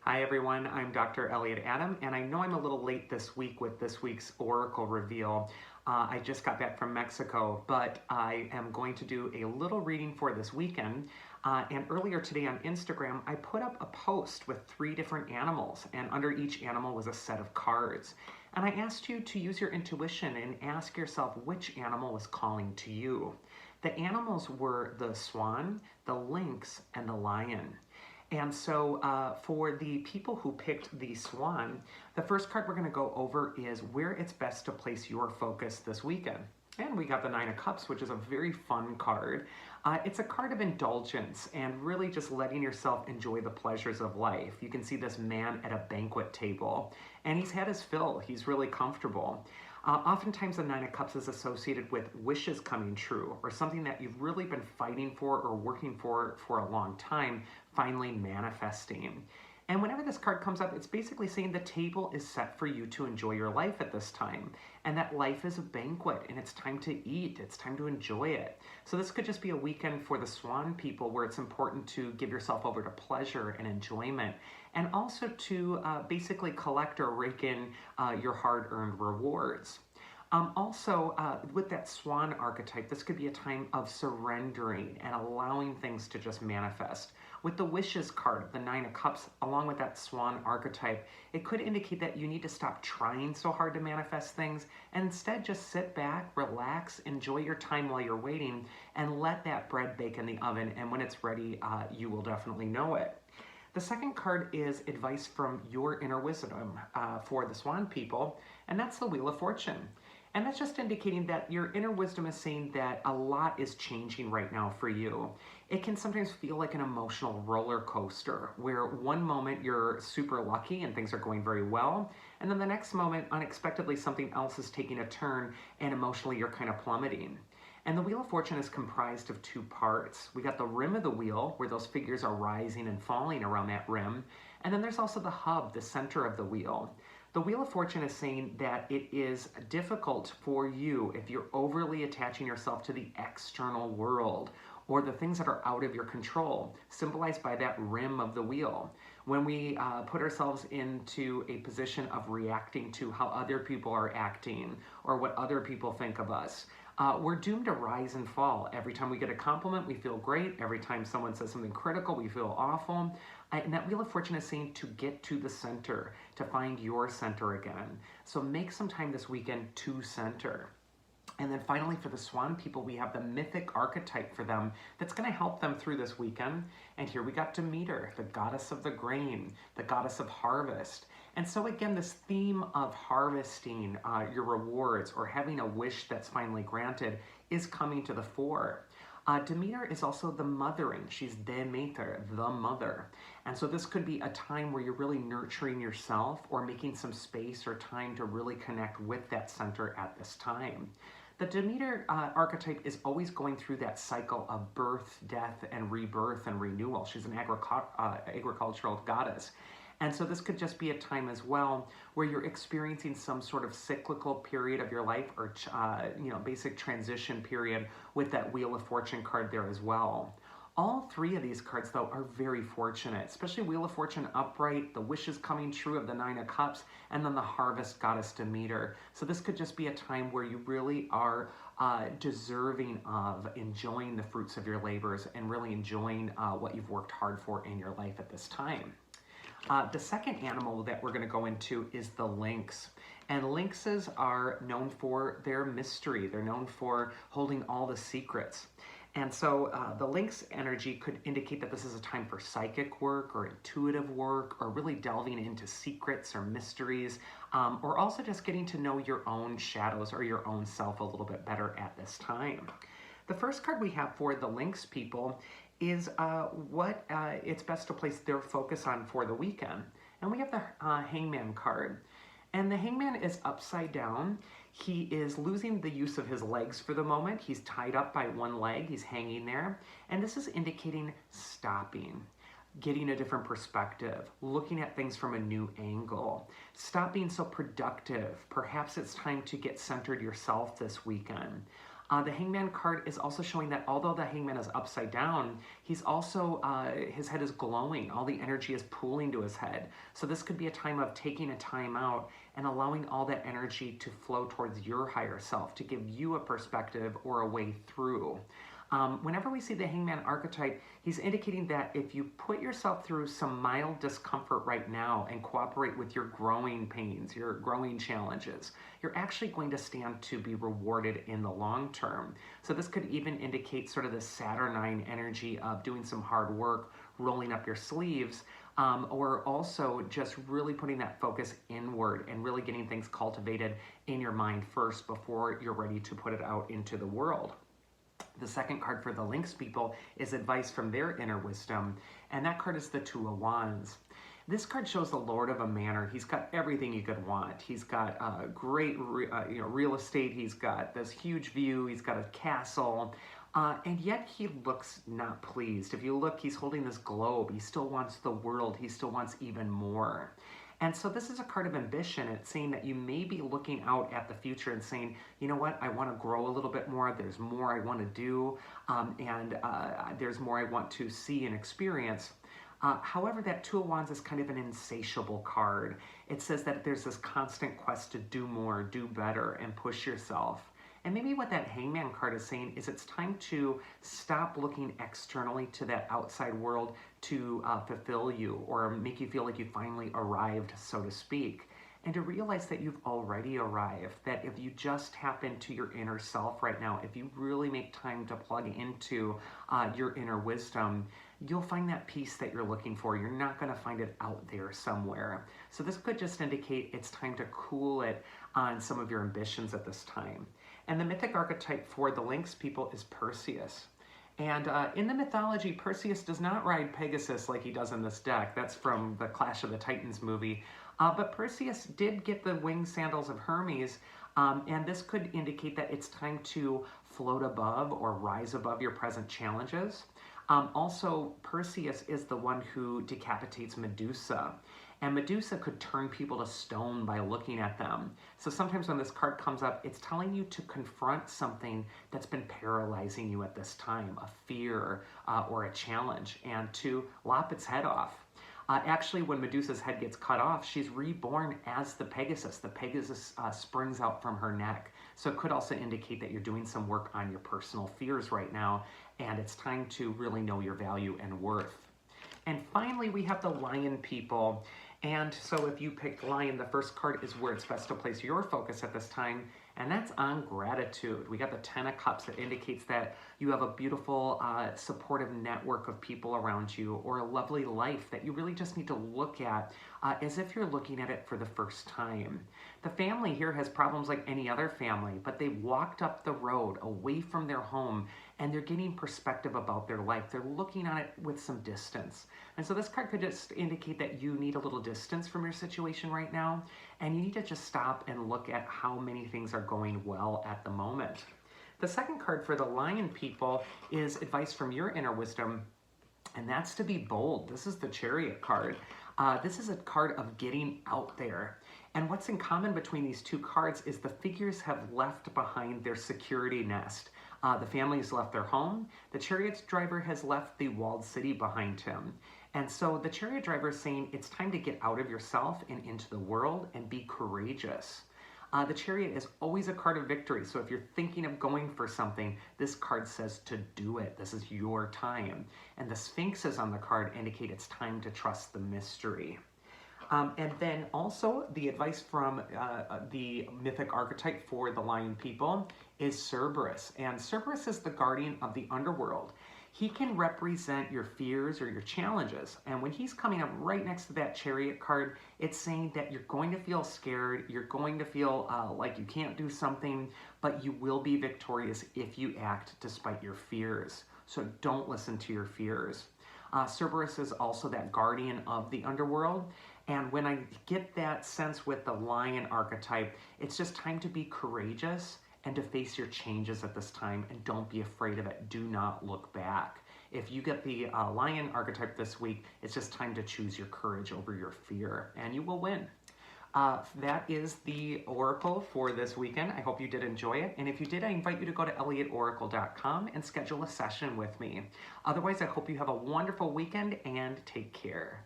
Hi everyone, I'm Dr. Elliot Adam, and I know I'm a little late this week with this week's Oracle reveal. I just got back from Mexico, but I am going to do a little reading for this weekend. And earlier today on Instagram, I put up a post with 3 different animals, and under each animal was a set of cards. And I asked you to use your intuition and ask yourself which animal was calling to you. The animals were the swan, the lynx, and the lion. And so for the people who picked the swan, the first card we're going to go over is where it's best to place your focus this weekend. And we got the Nine of Cups, which is a very fun card. It's a card of indulgence and really just letting yourself enjoy the pleasures of life. You can see this man at a banquet table, and he's had his fill. He's really comfortable. Oftentimes the Nine of Cups is associated with wishes coming true, or something that you've really been fighting for or working for a long time, finally manifesting. And whenever this card comes up, it's basically saying the table is set for you to enjoy your life at this time. And that life is a banquet, and it's time to eat, it's time to enjoy it. So this could just be a weekend for the Swan people where it's important to give yourself over to pleasure and enjoyment, and also to basically collect or rake in your hard-earned rewards. With that swan archetype, this could be a time of surrendering and allowing things to just manifest. With the wishes card, the Nine of Cups, along with that swan archetype, it could indicate that you need to stop trying so hard to manifest things and instead just sit back, relax, enjoy your time while you're waiting, and let that bread bake in the oven. And when it's ready, you will definitely know it. The second card is advice from your inner wisdom for the swan people, and that's the Wheel of Fortune. And that's just indicating that your inner wisdom is saying that a lot is changing right now for you. It can sometimes feel like an emotional roller coaster where one moment you're super lucky and things are going very well, and then the next moment, unexpectedly, something else is taking a turn and emotionally you're kind of plummeting. And the Wheel of Fortune is comprised of 2 parts. We got the rim of the wheel, where those figures are rising and falling around that rim. And then there's also the hub, the center of the wheel. The Wheel of Fortune is saying that it is difficult for you if you're overly attaching yourself to the external world or the things that are out of your control, symbolized by that rim of the wheel. When we put ourselves into a position of reacting to how other people are acting or what other people think of us, we're doomed to rise and fall. Every time we get a compliment, we feel great. Every time someone says something critical, we feel awful. And that Wheel of Fortune is saying to get to the center, to find your center again. So make some time this weekend to center. And then finally, for the Swan people, we have the mythic archetype for them that's going to help them through this weekend. And here we got Demeter, the goddess of the grain, the goddess of harvest. And so again, this theme of harvesting your rewards or having a wish that's finally granted is coming to the fore. Demeter is also the mothering. She's Demeter, the mother. And so this could be a time where you're really nurturing yourself or making some space or time to really connect with that center at this time. The Demeter archetype is always going through that cycle of birth, death, and rebirth and renewal. She's an agricultural goddess. And so this could just be a time as well where you're experiencing some sort of cyclical period of your life or basic transition period with that Wheel of Fortune card there as well. All 3 of these cards, though, are very fortunate, especially Wheel of Fortune upright, the wishes coming true of the Nine of Cups, and then the harvest goddess Demeter. So this could just be a time where you really are deserving of enjoying the fruits of your labors and really enjoying what you've worked hard for in your life at this time. The second animal that we're going to go into is the lynx. And lynxes are known for their mystery. They're known for holding all the secrets. And so the lynx energy could indicate that this is a time for psychic work or intuitive work or really delving into secrets or mysteries or also just getting to know your own shadows or your own self a little bit better at this time. The first card we have for the lynx people is what it's best to place their focus on for the weekend. And we have the Hangman card. And the Hangman is upside down. He is losing the use of his legs for the moment. He's tied up by one leg. He's hanging there. And this is indicating stopping, getting a different perspective, looking at things from a new angle. Stop being so productive. Perhaps it's time to get centered yourself this weekend. The Hangman card is also showing that although the Hangman is upside down, he's also, his head is glowing. All the energy is pooling to his head. So this could be a time of taking a time out and allowing all that energy to flow towards your higher self, to give you a perspective or a way through. Whenever we see the Hangman archetype, he's indicating that if you put yourself through some mild discomfort right now and cooperate with your growing pains, your growing challenges, you're actually going to stand to be rewarded in the long term. So this could even indicate sort of the Saturnine energy of doing some hard work, rolling up your sleeves, or also just really putting that focus inward and really getting things cultivated in your mind first before you're ready to put it out into the world. The second card for the Lynx people is advice from their inner wisdom, and that card is the Two of Wands. This card shows the Lord of a Manor. He's got everything you could want. He's got great real estate. He's got this huge view. He's got a castle. And yet he looks not pleased. If you look, he's holding this globe. He still wants the world. He still wants even more. And so this is a card of ambition. It's saying that you may be looking out at the future and saying, you know what, I want to grow a little bit more. There's more I want to do, and there's more I want to see and experience. However, that Two of Wands is kind of an insatiable card. It says that there's this constant quest to do more, do better, and push yourself. And maybe what that Hangman card is saying is it's time to stop looking externally to that outside world to fulfill you or make you feel like you finally arrived, so to speak. And to realize that you've already arrived, that if you just tap into your inner self right now, if you really make time to plug into your inner wisdom, you'll find that peace that you're looking for. You're not going to find it out there somewhere. So this could just indicate it's time to cool it on some of your ambitions at this time. And the mythic archetype for the Lynx people is Perseus. And in the mythology, Perseus does not ride Pegasus like he does in this deck. That's from the Clash of the Titans movie. But Perseus did get the winged sandals of Hermes, and this could indicate that it's time to float above or rise above your present challenges. Also, Perseus is the one who decapitates Medusa. And Medusa could turn people to stone by looking at them. So sometimes when this card comes up, it's telling you to confront something that's been paralyzing you at this time, a fear or a challenge, and to lop its head off. Actually, when Medusa's head gets cut off, she's reborn as the Pegasus. The Pegasus springs out from her neck. So it could also indicate that you're doing some work on your personal fears right now, and it's time to really know your value and worth. And finally, we have the Lion people. And so if you picked Lion, the first card is where it's best to place your focus at this time, and that's on gratitude. We got the Ten of Cups that indicates that you have a beautiful, supportive network of people around you, or a lovely life that you really just need to look at as if you're looking at it for the first time. The family here has problems like any other family, but they walked up the road away from their home, and they're getting perspective about their life. They're looking at it with some distance. And so this card could just indicate that you need a little distance from your situation right now, and you need to just stop and look at how many things are going well at the moment. The second card for the Lion people is advice from your inner wisdom, and that's to be bold. This is the Chariot card. This is a card of getting out there. And what's in common between these two cards is the figures have left behind their security nest. The family has left their home. The chariot driver has left the walled city behind him. And so the chariot driver is saying it's time to get out of yourself and into the world and be courageous. The chariot is always a card of victory. So if you're thinking of going for something, this card says to do it. This is your time. And the sphinxes on the card indicate it's time to trust the mystery. And then also the advice from the mythic archetype for the Lion people is Cerberus. And Cerberus is the guardian of the underworld. He can represent your fears or your challenges. And when he's coming up right next to that Chariot card, it's saying that you're going to feel scared, you're going to feel like you can't do something, but you will be victorious if you act despite your fears. So don't listen to your fears. Cerberus is also that guardian of the underworld. And when I get that sense with the Lion archetype, it's just time to be courageous and to face your changes at this time, and don't be afraid of it. Do not look back. If you get the Lion archetype this week, it's just time to choose your courage over your fear, and you will win. That is the oracle for this weekend. I hope you did enjoy it. And if you did, I invite you to go to ElliotOracle.com and schedule a session with me. Otherwise, I hope you have a wonderful weekend and take care.